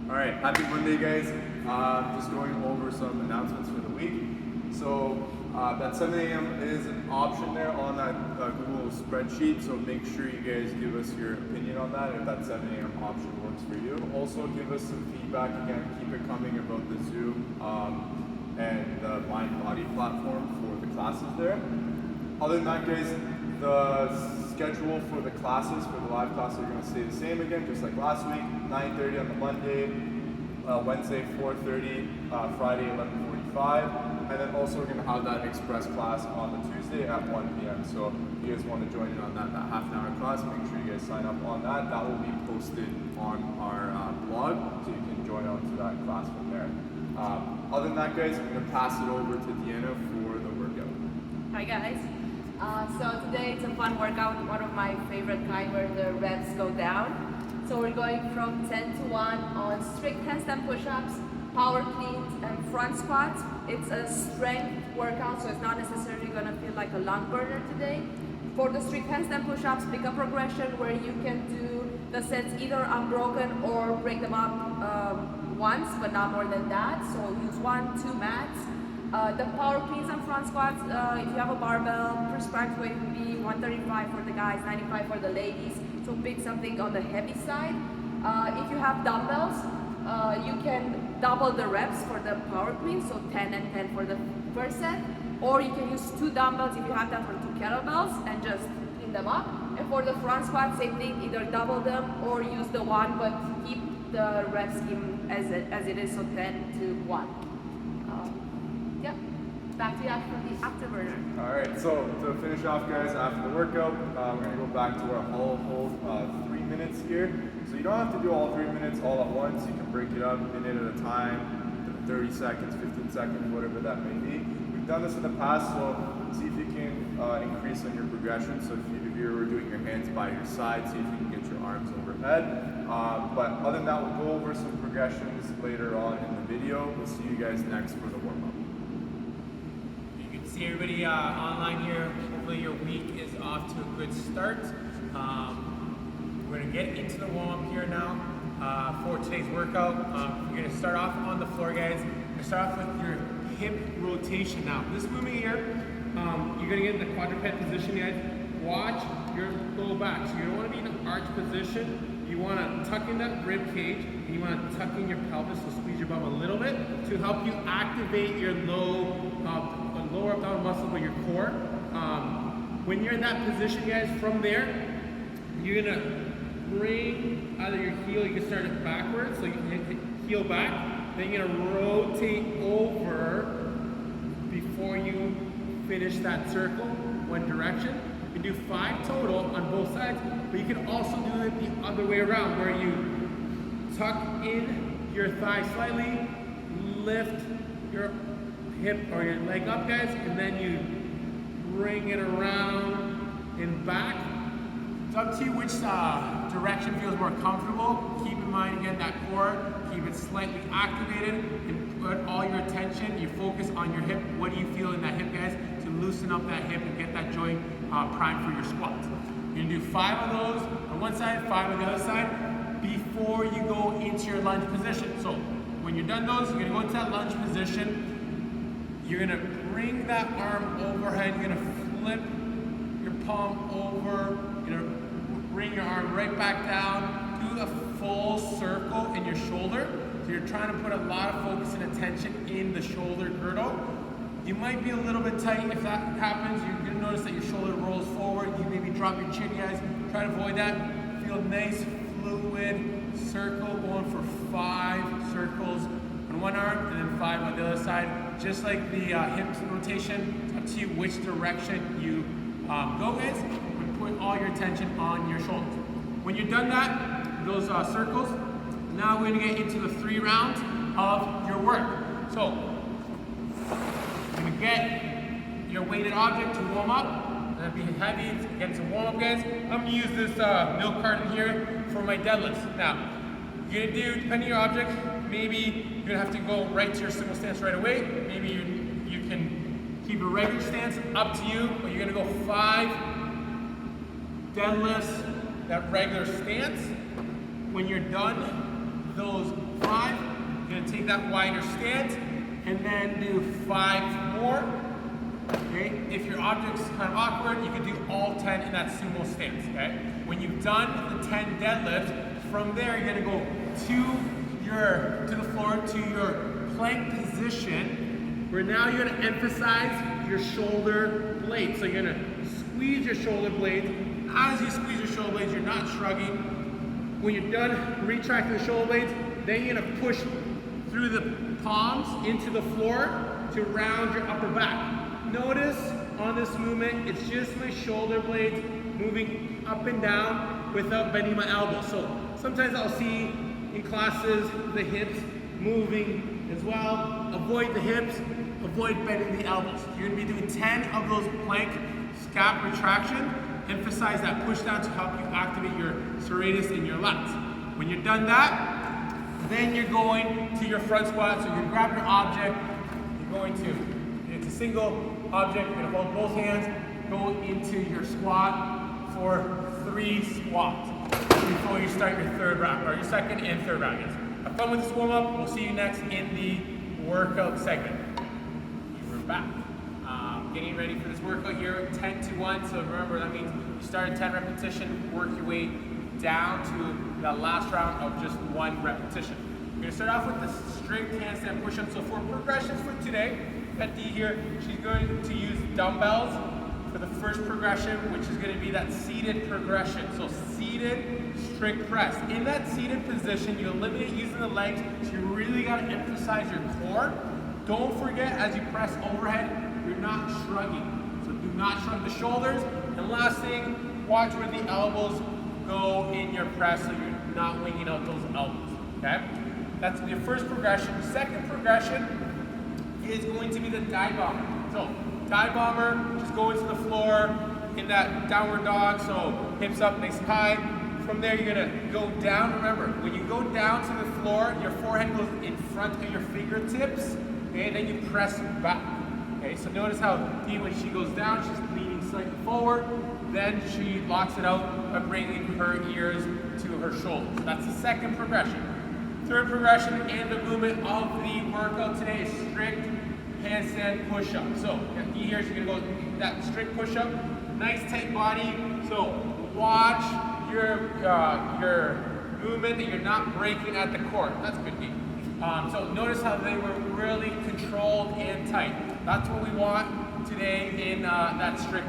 Alright, happy Monday guys. Just going over some announcements for the week. So that 7 a.m. is an option there on that Google spreadsheet, so make sure you guys give us your opinion on that if that 7 a.m. option works for you. Also give us some feedback, again, keep it coming about the Zoom and the Mind Body platform for the classes there. Other than that guys, the schedule for the classes, for the live classes, are going to stay the same again, just like last week, 9:30 on the Monday, Wednesday 4:30, Friday 11:45, and then also we're going to have that express class on the Tuesday at 1 p.m. So if you guys want to join in on that half an hour class, make sure you guys sign up on that. That will be posted on our blog, so you can join on to that class from there. Other than that guys, I'm going to pass it over to Deanna for the workout. Hi guys. So today it's a fun workout, one of my favorite kind where the reps go down. So we're going from 10 to 1 on strict handstand push-ups, power cleans, and front squats. It's a strength workout, so it's not necessarily going to feel like a lung burner today. For the strict handstand push-ups, pick a progression where you can do the sets either unbroken or break them up once, but not more than that. So use 1, 2 mats. The power cleans and front squats, if you have a barbell, prescribed weight would be 135 for the guys, 95 for the ladies. So pick something on the heavy side. If you have dumbbells, you can double the reps for the power clean, so 10 and 10 for the first set. Or you can use 2 dumbbells if you have that for 2 kettlebells and just clean them up. And for the front squat, same thing, either double them or use the 1, but keep the rep scheme as it is, so 10 to 1. Yeah, back to you after the afterburner. Alright, so to finish off guys, after the workout, we're going to go back to our hollow hold 3 minutes here. So you don't have to do all 3 minutes all at once, you can break it up a minute at a time, 30 seconds, 15 seconds, whatever that may be. We've done this in the past, so see if you can increase on your progression. So if you're doing your hands by your side, see if you can get your arms overhead. But other than that, we'll go over some progressions later on in the video. We'll see you guys next for the warm-up. See everybody online here. Hopefully your week is off to a good start. We're going to get into the warm-up here now for today's workout. You're going to start off on the floor, guys. You're going to start off with your hip rotation. Now, this movement here, you're going to get in the quadruped position, guys. Watch your low back. So you don't want to be in an arch position. You want to tuck in that rib cage, and you want to tuck in your pelvis, so squeeze your bum a little bit to help you activate your lower abdominal muscle of your core. When you're in that position, guys, from there, you're gonna bring either your heel, you can start it backwards, so you can hit heel back, then you're gonna rotate over before you finish that circle, one direction. You can do 5 total on both sides, but you can also do it the other way around, where you tuck in your thigh slightly, lift your hip or your leg up, guys, and then you bring it around and back. It's up to you which direction feels more comfortable. Keep in mind, again, that core, keep it slightly activated, and put all your attention, you focus on your hip. What do you feel in that hip, guys, to loosen up that hip and get that joint primed for your squats. You're gonna do 5 of those on one side, 5 on the other side, before you go into your lunge position. So when you're done those, you're gonna go into that lunge position. You're gonna bring that arm overhead, you're gonna flip your palm over, you're gonna bring your arm right back down, do a full circle in your shoulder. So you're trying to put a lot of focus and attention in the shoulder girdle. You might be a little bit tight. If that happens, you're gonna notice that your shoulder rolls forward. You maybe drop your chin, guys. Try to avoid that. Feel nice, fluid circle, going for 5 circles on one arm and then 5 on the other side. Just like the hip rotation, it's up to you which direction you go, guys. And put all your attention on your shoulders. When you're done that, those circles, now we're gonna get into the 3 rounds of your work. So, you're gonna get your weighted object to warm up. That'd be heavy to get some warm up, guys. I'm gonna use this milk carton here for my deadlifts. Now, you're gonna do, depending on your object, maybe you're gonna have to go right to your single stance right away. Maybe you can keep a regular stance, up to you, but you're gonna go 5 deadlifts, that regular stance. When you're done, those 5 that wider stance, and then do 5 more. Okay, if your object's kind of awkward, you can do all 10 in that sumo stance, okay? When you've done the 10 deadlifts, from there you're gonna go to the floor, to your plank position, where now you're gonna emphasize your shoulder blades. So you're gonna squeeze your shoulder blades. As you squeeze your shoulder blades, you're not shrugging. When you're done retracting the shoulder blades, then you're gonna push through the palms into the floor to round your upper back. Notice on this movement, it's just my shoulder blades moving up and down without bending my elbows. So sometimes I'll see in classes the hips moving as well. Avoid the hips, avoid bending the elbows. You're gonna be doing 10 of those plank scap retraction. Emphasize that push down to help you activate your serratus and your lats. When you're done that, then you're going to your front squat. So you're gonna grab your object, you're going to, it's a single object, you're gonna hold both hands, go into your squat for 3 squats before you start your third round, or your second and third round. Yes. Have fun with this warm up. We'll see you next in the workout segment. We're back. Getting ready for this workout here, 10 to 1. So remember, that means you start at 10 repetition, work your way down to the last round of just 1 repetition. We're gonna start off with the strict handstand push-up. So for progressions for today, at D here, she's going to use dumbbells for the first progression, which is going to be that seated progression. So seated strict press. In that seated position, you eliminate using the legs, so you really got to emphasize your core. Don't forget, as you press overhead, you're not shrugging. So do not shrug the shoulders. And last thing, watch where the elbows go in your press, so you're not winging out those elbows. Okay? That's your first progression. Second progression is going to be the dive bomber. So dive bomber, just go into the floor in that downward dog, so hips up nice and high. From there you're gonna go down. Remember, when you go down to the floor, your forehead goes in front of your fingertips, okay, and then you press back. Okay, so notice how Dee, when she goes down, she's leaning slightly forward, then she locks it out by bringing her ears to her shoulders. That's the second progression. Third progression and the movement of the workout today is strict handstand push-up. So here she's gonna go that strict push-up, nice tight body. So watch your movement, that you're not breaking at the core. That's good, Dee. So notice how they were really controlled and tight. That's what we want today in that strict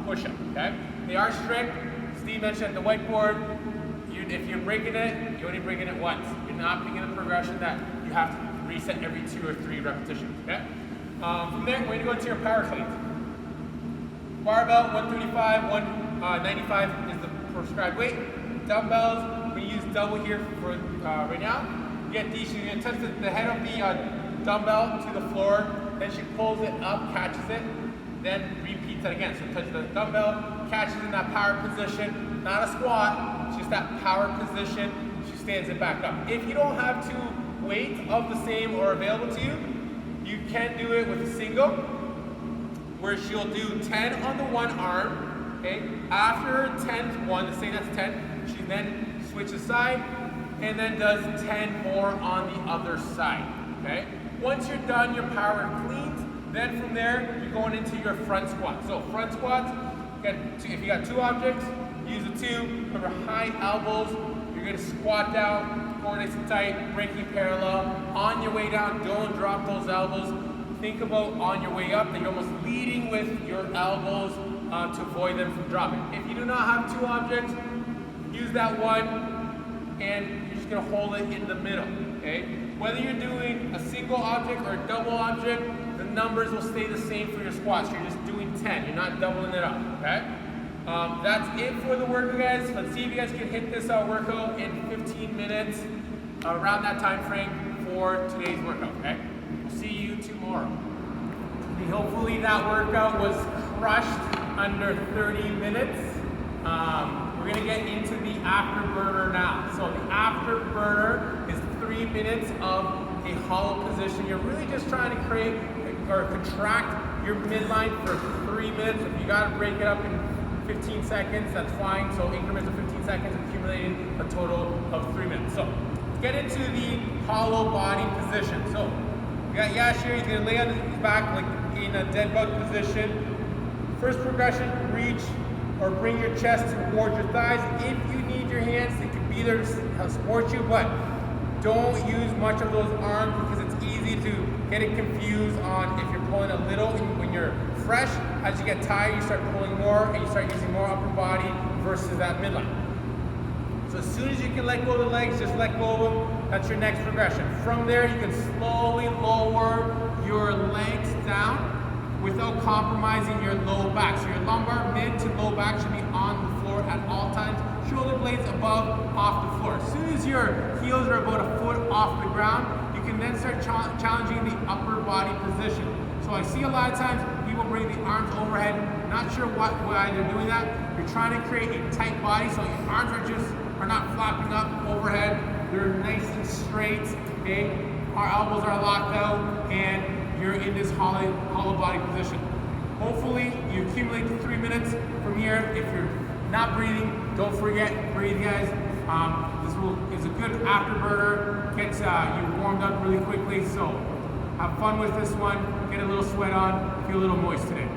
push-up. Okay, they are strict. Steve mentioned at the whiteboard. If you're breaking it, you're only breaking it once. You're not picking a progression that you have to reset every 2 or 3 repetitions, okay? From there, we're gonna go into your power cleans. Barbell, 135, 195 is the prescribed weight. Dumbbells, we use double here for right now. Get these, she's gonna touch the head of the dumbbell to the floor, then she pulls it up, catches it, then repeats that again. So touch the dumbbell, catches in that power position, not a squat, it's just that power position, she stands it back up. If you don't have 2 weights of the same or available to you, you can do it with a single, where she'll do 10 on the one arm, okay? After 10's one, let's say that's 10, she then switches side, and then does 10 more on the other side, okay? Once you're done your power cleans, then from there, you're going into your front squat. So front squats, if you got 2 objects, use the 2. Remember, high elbows. You're gonna squat down, core nice and tight, breaking parallel. On your way down, don't drop those elbows. Think about on your way up that you're almost leading with your elbows to avoid them from dropping. If you do not have 2 objects, use that one, and you're just gonna hold it in the middle, okay? Whether you're doing a single object or a double object, the numbers will stay the same for your squats. You're just doing 10, you're not doubling it up, okay? That's it for the workout, guys. Let's see if you guys can hit this workout in 15 minutes, around that time frame for today's workout, okay? We'll see you tomorrow. And hopefully that workout was crushed under 30 minutes. We're gonna get into the afterburner now. So the afterburner is 3 minutes of a hollow position. You're really just trying to create or contract your midline for 3 minutes. If you gotta break it up in 15 seconds, that's fine. So increments of 15 seconds, accumulating a total of 3 minutes. So let's get into the hollow body position. So we got Yash here, he's gonna lay on his back like in a dead bug position. First progression, reach or bring your chest towards your thighs. If you need your hands, it can be there to support you, but don't use much of those arms because it's easy to get it confused on if you're pulling a little when you're fresh. As you get tired, you start pulling more and you start using more upper body versus that midline. So as soon as you can let go of the legs, just let go of them. That's your next progression. From there, you can slowly lower your legs down without compromising your low back. So your lumbar, mid to low back should be on the floor at all times. Shoulder blades above, off the floor. As soon as your heels are about a foot off the ground, you can then start challenging the upper body position. So I see a lot of times people bring the arms overhead. Not sure why they're doing that. You're trying to create a tight body so your arms are not flapping up overhead. They're nice and straight. Okay, our elbows are locked out, and you're in this hollow body position. Hopefully you accumulate the 3 minutes from here. If you're not breathing, don't forget, breathe guys. This is a good afterburner, gets you warmed up really quickly, so have fun with this one, get a little sweat on, feel a little moist today.